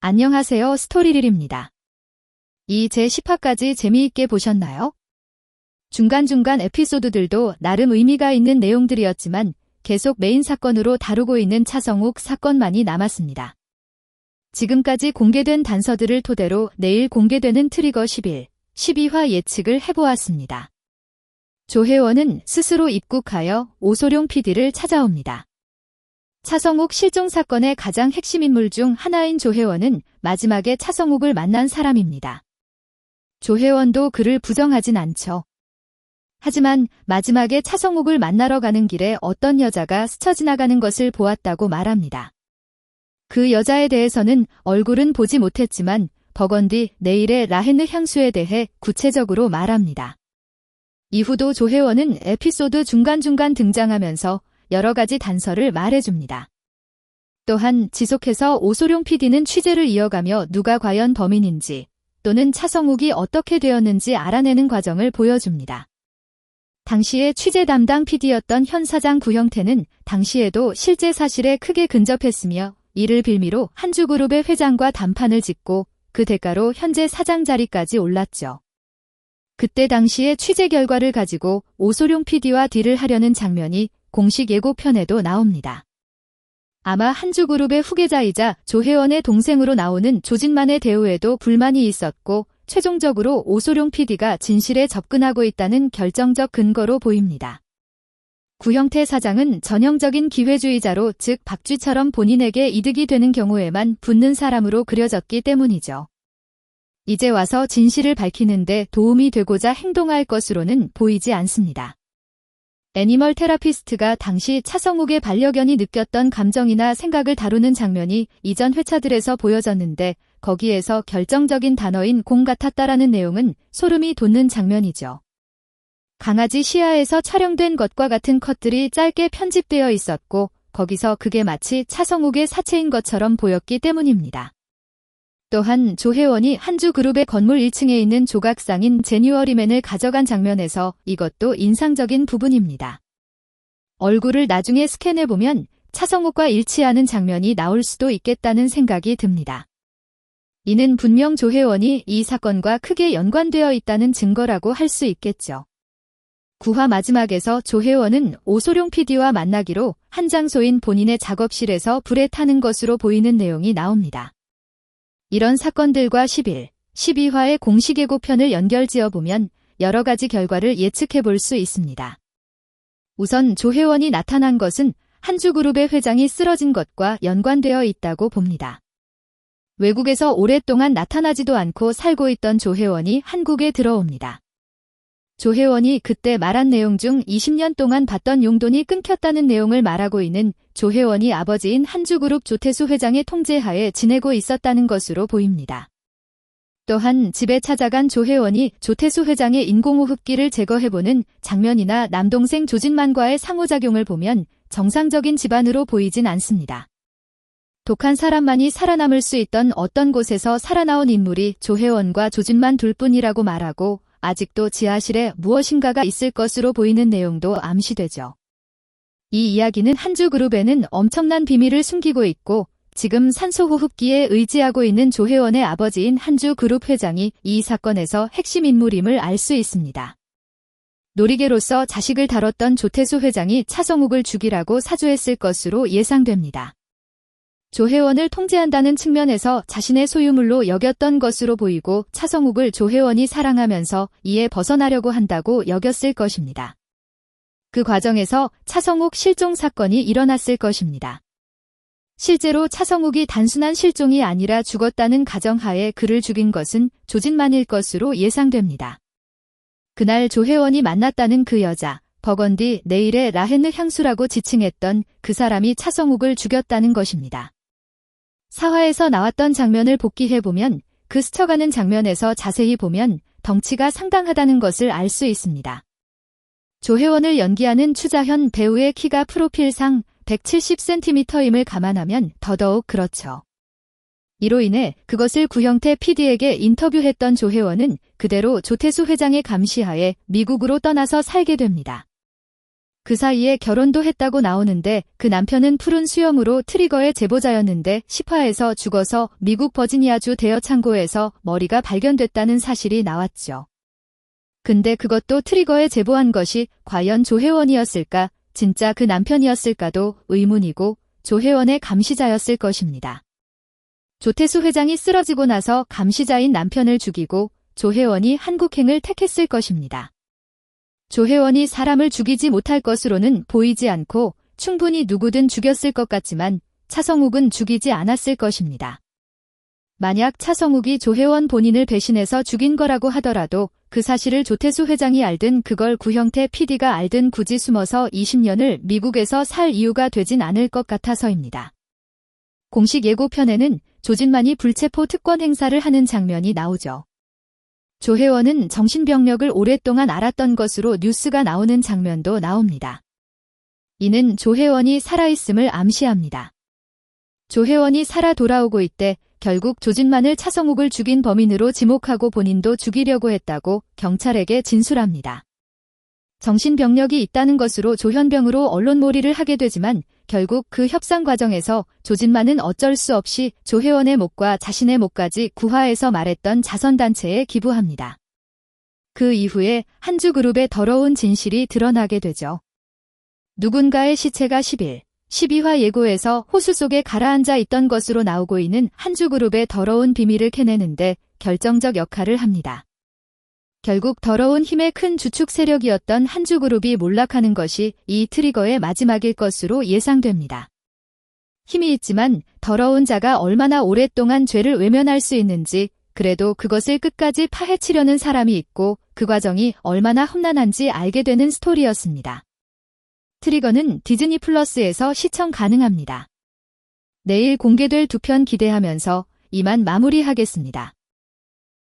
안녕하세요, 스토리릴입니다. 이 제10화까지 재미있게 보셨나요? 중간중간 에피소드들도 나름 의미가 있는 내용들이었지만 계속 메인 사건으로 다루고 있는 차성욱 사건만이 남았습니다. 지금까지 공개된 단서들을 토대로 내일 공개되는 트리거 11, 12화 예측을 해보았습니다. 조혜원은 스스로 입국하여 오소룡 PD를 찾아옵니다. 차성욱 실종 사건의 가장 핵심 인물 중 하나인 조혜원은 마지막에 차성욱을 만난 사람입니다. 조혜원도 그를 부정하진 않죠. 하지만 마지막에 차성욱을 만나러 가는 길에 어떤 여자가 스쳐 지나가는 것을 보았다고 말합니다. 그 여자에 대해서는 얼굴은 보지 못했지만 버건디 네일의 라헨느 향수에 대해 구체적으로 말합니다. 이후도 조혜원은 에피소드 중간중간 등장하면서 여러 가지 단서를 말해줍니다. 또한 지속해서 오소룡 PD는 취재를 이어가며 누가 과연 범인인지 또는 차성욱이 어떻게 되었는지 알아내는 과정을 보여줍니다. 당시에 취재 담당 PD였던 현 사장 구형태는 당시에도 실제 사실에 크게 근접했으며 이를 빌미로 한주그룹의 회장과 담판을 짓고 그 대가로 현재 사장 자리까지 올랐죠. 그때 당시의 취재 결과를 가지고 오소룡 PD와 딜을 하려는 장면이 공식 예고편에도 나옵니다. 아마 한주그룹의 후계자이자 조혜원의 동생으로 나오는 조진만의 대우에도 불만이 있었고 최종적으로 오소룡 PD가 진실에 접근하고 있다는 결정적 근거로 보입니다. 구형태 사장은 전형적인 기회주의자로 즉 박쥐처럼 본인에게 이득이 되는 경우에만 붙는 사람으로 그려졌기 때문이죠. 이제 와서 진실을 밝히는데 도움이 되고자 행동할 것으로는 보이지 않습니다. 애니멀 테라피스트가 당시 차성욱의 반려견이 느꼈던 감정이나 생각을 다루는 장면이 이전 회차들에서 보여졌는데 거기에서 결정적인 단어인 공 같았다라는 내용은 소름이 돋는 장면이죠. 강아지 시야에서 촬영된 것과 같은 컷들이 짧게 편집되어 있었고 거기서 그게 마치 차성욱의 사체인 것처럼 보였기 때문입니다. 또한 조혜원이 한주그룹의 건물 1층에 있는 조각상인 제뉴어리맨을 가져간 장면에서 이것도 인상적인 부분입니다. 얼굴을 나중에 스캔해보면 차성욱과 일치하는 장면이 나올 수도 있겠다는 생각이 듭니다. 이는 분명 조혜원이 이 사건과 크게 연관되어 있다는 증거라고 할 수 있겠죠. 9화 마지막에서 조혜원은 오소룡 PD와 만나기로 한 장소인 본인의 작업실에서 불에 타는 것으로 보이는 내용이 나옵니다. 이런 사건들과 11, 12화의 공식 예고편을 연결지어보면 여러 가지 결과를 예측해볼 수 있습니다. 우선 조혜원이 나타난 것은 한주그룹의 회장이 쓰러진 것과 연관되어 있다고 봅니다. 외국에서 오랫동안 나타나지도 않고 살고 있던 조혜원이 한국에 들어옵니다. 조혜원이 그때 말한 내용 중 20년 동안 받던 용돈이 끊겼다는 내용을 말하고 있는 조혜원이 아버지인 한주그룹 조태수 회장의 통제하에 지내고 있었다는 것으로 보입니다. 또한 집에 찾아간 조혜원이 조태수 회장의 인공호흡기를 제거해보는 장면이나 남동생 조진만과의 상호작용을 보면 정상적인 집안으로 보이진 않습니다. 독한 사람만이 살아남을 수 있던 어떤 곳에서 살아나온 인물이 조혜원과 조진만 둘뿐이라고 말하고 아직도 지하실에 무엇인가가 있을 것으로 보이는 내용도 암시되죠. 이 이야기는 한주그룹에는 엄청난 비밀을 숨기고 있고 지금 산소호흡기에 의지하고 있는 조혜원의 아버지인 한주그룹 회장이 이 사건에서 핵심 인물임을 알 수 있습니다. 놀이개로서 자식을 다뤘던 조태수 회장이 차성욱을 죽이라고 사주했을 것으로 예상됩니다. 조혜원을 통제한다는 측면에서 자신의 소유물로 여겼던 것으로 보이고 차성욱을 조혜원이 사랑하면서 이에 벗어나려고 한다고 여겼을 것입니다. 그 과정에서 차성욱 실종 사건이 일어났을 것입니다. 실제로 차성욱이 단순한 실종이 아니라 죽었다는 가정하에 그를 죽인 것은 조진만일 것으로 예상됩니다. 그날 조혜원이 만났다는 그 여자, 버건디 네일의 라헨느 향수라고 지칭했던 그 사람이 차성욱을 죽였다는 것입니다. 4화에서 나왔던 장면을 복기해보면 그 스쳐가는 장면에서 자세히 보면 덩치가 상당하다는 것을 알 수 있습니다. 조혜원을 연기하는 추자현 배우의 키가 프로필상 170cm임을 감안하면 더더욱 그렇죠. 이로 인해 그것을 구형태 PD에게 인터뷰했던 조혜원은 그대로 조태수 회장의 감시하에 미국으로 떠나서 살게 됩니다. 그 사이에 결혼도 했다고 나오는데 그 남편은 푸른 수염으로 트리거의 제보자였는데 10화에서 죽어서 미국 버지니아주 대여 창고에서 머리가 발견됐다는 사실이 나왔죠. 근데 그것도 트리거에 제보한 것이 과연 조혜원이었을까, 진짜 그 남편이었을까도 의문이고 조혜원의 감시자였을 것입니다. 조태수 회장이 쓰러지고 나서 감시자인 남편을 죽이고 조혜원이 한국행을 택했을 것입니다. 조혜원이 사람을 죽이지 못할 것으로는 보이지 않고 충분히 누구든 죽였을 것 같지만 차성욱은 죽이지 않았을 것입니다. 만약 차성욱이 조혜원 본인을 배신해서 죽인 거라고 하더라도 그 사실을 조태수 회장이 알든 그걸 구형태 PD가 알든 굳이 숨어서 20년을 미국에서 살 이유가 되진 않을 것 같아서입니다. 공식 예고편에는 조진만이 불체포 특권 행사를 하는 장면이 나오죠. 조혜원은 정신병력을 오랫동안 앓았던 것으로 뉴스가 나오는 장면도 나옵니다. 이는 조혜원이 살아있음을 암시합니다. 조혜원이 살아 돌아오고 있대 결국 조진만을 차성욱을 죽인 범인으로 지목하고 본인도 죽이려고 했다고 경찰에게 진술합니다. 정신병력이 있다는 것으로 조현병으로 언론몰이를 하게 되지만 결국 그 협상 과정에서 조진만은 어쩔 수 없이 조혜원의 목과 자신의 목까지 구화해서 말했던 자선단체에 기부합니다. 그 이후에 한주그룹의 더러운 진실이 드러나게 되죠. 누군가의 시체가 11, 12화 예고에서 호수 속에 가라앉아 있던 것으로 나오고 있는 한주그룹의 더러운 비밀을 캐내는데 결정적 역할을 합니다. 결국 더러운 힘의 큰 주축 세력이었던 한주그룹이 몰락하는 것이 이 트리거의 마지막일 것으로 예상됩니다. 힘이 있지만 더러운 자가 얼마나 오랫동안 죄를 외면할 수 있는지, 그래도 그것을 끝까지 파헤치려는 사람이 있고 그 과정이 얼마나 험난한지 알게 되는 스토리였습니다. 트리거는 디즈니 플러스에서 시청 가능합니다. 내일 공개될 2편 기대하면서 이만 마무리하겠습니다.